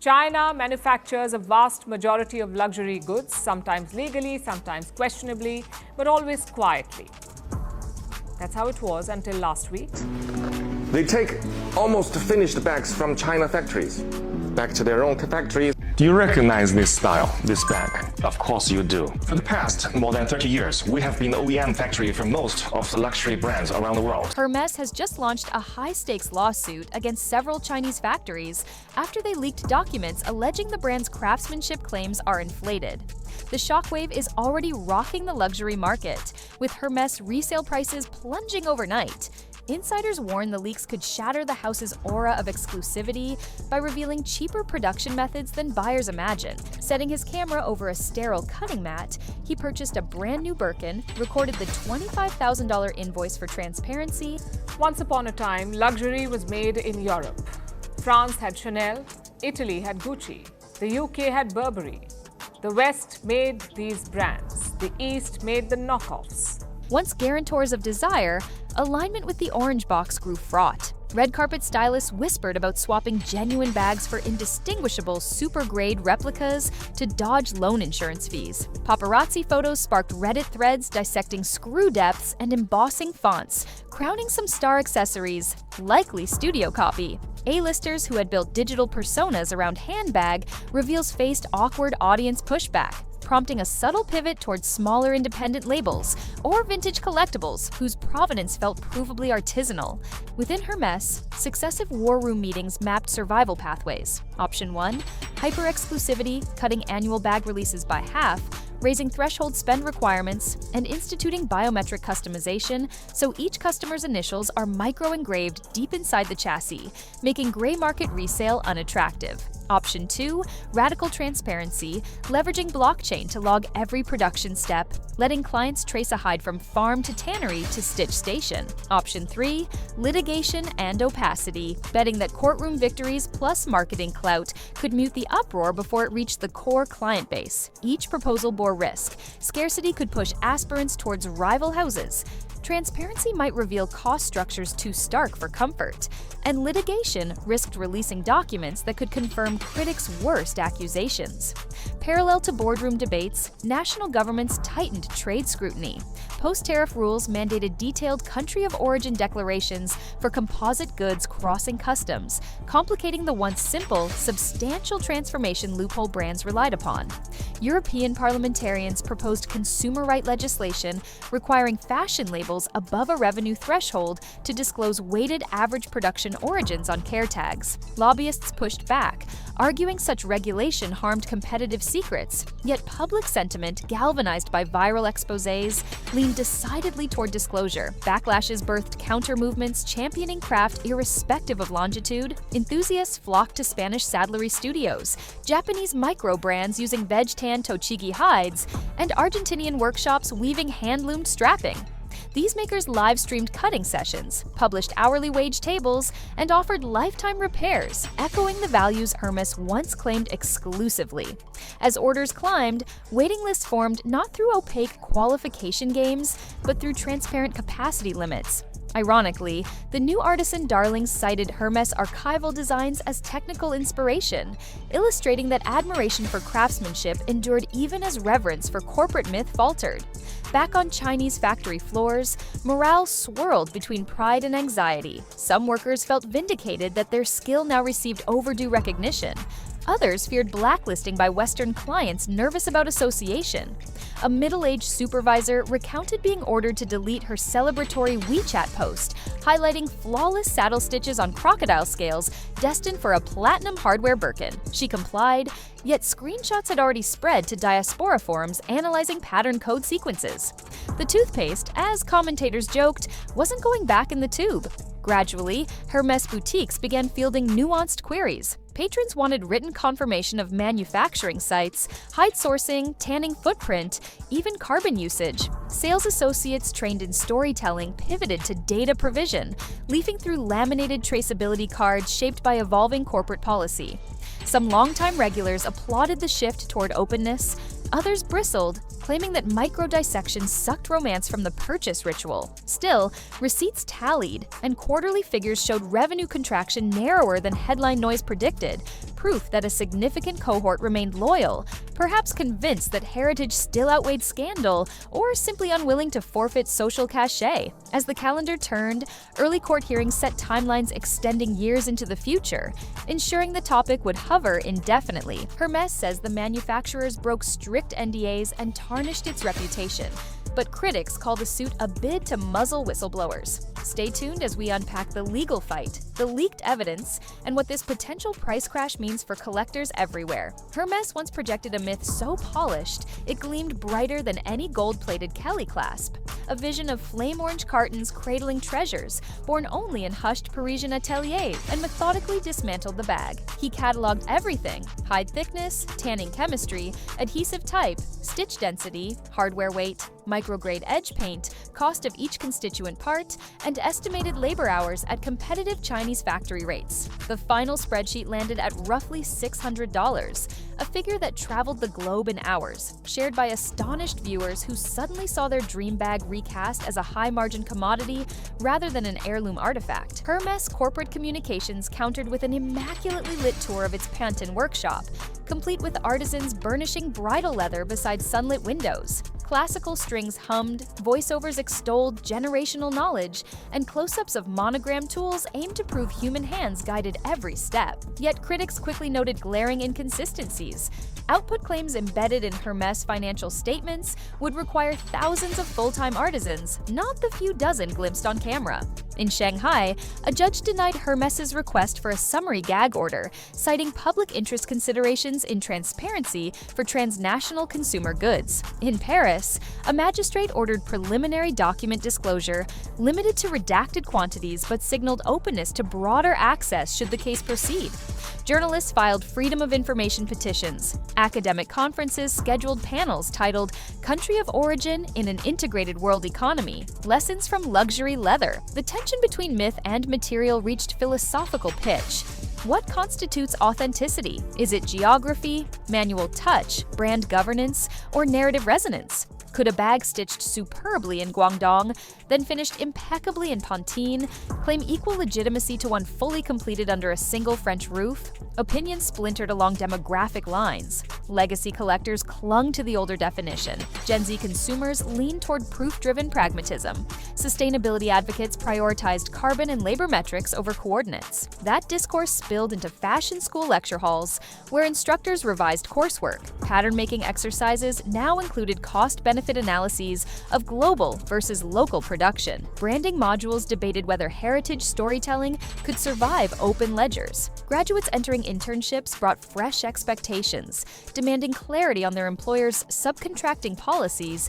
China manufactures a vast majority of luxury goods, sometimes legally, sometimes questionably, but always quietly. That's how it was until last week. They take almost finished bags from China factories back to their own factories. Do you recognize this style, this bag? Of course you do. For the past more than 30 years, we have been the OEM factory for most of the luxury brands around the world. Hermes has just launched a high-stakes lawsuit against several Chinese factories after they leaked documents alleging the brand's craftsmanship claims are inflated. The shockwave is already rocking the luxury market, with Hermes resale prices plunging overnight. Insiders warn the leaks could shatter the house's aura of exclusivity by revealing cheaper production methods than buyers imagine. Setting his camera over a sterile cutting mat, he purchased a brand new Birkin, recorded the $25,000 invoice for transparency. Once upon a time, luxury was made in Europe. France had Chanel, Italy had Gucci, the UK had Burberry. The West made these brands, the East made the knockoffs. Once guarantors of desire, alignment with the orange box grew fraught. Red carpet stylists whispered about swapping genuine bags for indistinguishable super-grade replicas to dodge loan insurance fees. Paparazzi photos sparked Reddit threads dissecting screw depths and embossing fonts, crowning some star accessories, likely studio copy. A-listers who had built digital personas around handbag reveals faced awkward audience pushback, prompting a subtle pivot towards smaller independent labels or vintage collectibles whose provenance felt provably artisanal. Within Hermes, successive war room meetings mapped survival pathways. Option 1, hyper-exclusivity, cutting annual bag releases by half, raising threshold spend requirements, and instituting biometric customization so each customer's initials are micro-engraved deep inside the chassis, making gray market resale unattractive. Option 2, radical transparency, leveraging blockchain to log every production step, letting clients trace a hide from farm to tannery to stitch station. Option 3, litigation and opacity, betting that courtroom victories plus marketing clout could mute the uproar before it reached the core client base. Each proposal bore risk. Scarcity could push aspirants towards rival houses. Transparency might reveal cost structures too stark for comfort, and litigation risked releasing documents that could confirm critics' worst accusations. Parallel to boardroom debates, national governments tightened trade scrutiny. Post-tariff rules mandated detailed country-of-origin declarations for composite goods crossing customs, complicating the once simple, substantial transformation loophole brands relied upon. European parliamentarians proposed consumer right legislation requiring fashion labels above a revenue threshold to disclose weighted average production origins on care tags. Lobbyists pushed back, arguing such regulation harmed competitive secrets, yet public sentiment, galvanized by viral exposés, leaned decidedly toward disclosure. Backlashes birthed counter-movements championing craft irrespective of longitude. Enthusiasts flocked to Spanish saddlery studios, Japanese micro-brands using veg-tan Tochigi hides, and Argentinian workshops weaving hand-loomed strapping. These makers live-streamed cutting sessions, published hourly wage tables, and offered lifetime repairs, echoing the values Hermes once claimed exclusively. As orders climbed, waiting lists formed not through opaque qualification games, but through transparent capacity limits. Ironically, the new artisan darlings cited Hermes archival designs as technical inspiration, illustrating that admiration for craftsmanship endured even as reverence for corporate myth faltered. Back on Chinese factory floors, morale swirled between pride and anxiety. Some workers felt vindicated that their skill now received overdue recognition. Others feared blacklisting by Western clients nervous about association. A middle-aged supervisor recounted being ordered to delete her celebratory WeChat post, highlighting flawless saddle stitches on crocodile scales destined for a platinum hardware Birkin. She complied, yet screenshots had already spread to diaspora forums analyzing pattern code sequences. The toothpaste, as commentators joked, wasn't going back in the tube. Gradually, Hermes boutiques began fielding nuanced queries. Patrons wanted written confirmation of manufacturing sites, hide sourcing, tanning footprint, even carbon usage. Sales associates trained in storytelling pivoted to data provision, leafing through laminated traceability cards shaped by evolving corporate policy. Some longtime regulars applauded the shift toward openness. Others bristled, claiming that micro-dissections sucked romance from the purchase ritual. Still, receipts tallied, and quarterly figures showed revenue contraction narrower than headline noise predicted, proof that a significant cohort remained loyal, perhaps convinced that heritage still outweighed scandal, or simply unwilling to forfeit social cachet. As the calendar turned, early court hearings set timelines extending years into the future, ensuring the topic would hover indefinitely. Hermes says the manufacturers broke strict NDAs and tarnished its reputation, but critics call the suit a bid to muzzle whistleblowers. Stay tuned as we unpack the legal fight, the leaked evidence, and what this potential price crash means for collectors everywhere. Hermes once projected a myth so polished, it gleamed brighter than any gold-plated Kelly clasp. A vision of flame-orange cartons cradling treasures, born only in hushed Parisian ateliers, and methodically dismantled the bag. He cataloged everything: hide thickness, tanning chemistry, adhesive type, stitch density, hardware weight, micrograde edge paint, cost of each constituent part, and estimated labor hours at competitive Chinese factory rates. The final spreadsheet landed at roughly $600, a figure that traveled the globe in hours, shared by astonished viewers who suddenly saw their dream bag recast as a high-margin commodity rather than an heirloom artifact. Hermes corporate communications countered with an immaculately lit tour of its Pantin workshop, complete with artisans burnishing bridal leather beside sunlit windows. Classical strings hummed, voiceovers extolled generational knowledge, and close-ups of monogram tools aimed to prove human hands guided every step. Yet critics quickly noted glaring inconsistencies. Output claims embedded in Hermes financial statements would require thousands of full-time artisans, not the few dozen glimpsed on camera. In Shanghai, a judge denied Hermes's request for a summary gag order, citing public interest considerations in transparency for transnational consumer goods. In Paris, a magistrate ordered preliminary document disclosure, limited to redacted quantities but signaled openness to broader access should the case proceed. Journalists filed freedom of information petitions. Academic conferences scheduled panels titled "Country of Origin in an Integrated World Economy: Lessons from Luxury Leather." The tension between myth and material reached philosophical pitch. What constitutes authenticity? Is it geography, manual touch, brand governance, or narrative resonance? Could a bag stitched superbly in Guangdong, then finished impeccably in Pantin, claim equal legitimacy to one fully completed under a single French roof? Opinions splintered along demographic lines. Legacy collectors clung to the older definition. Gen Z consumers leaned toward proof-driven pragmatism. Sustainability advocates prioritized carbon and labor metrics over coordinates. That discourse spilled into fashion school lecture halls, where instructors revised coursework. Pattern-making exercises now included cost-benefit analyses of global versus local production. Branding modules debated whether heritage storytelling could survive open ledgers. Graduates entering internships brought fresh expectations, demanding clarity on their employers' subcontracting policies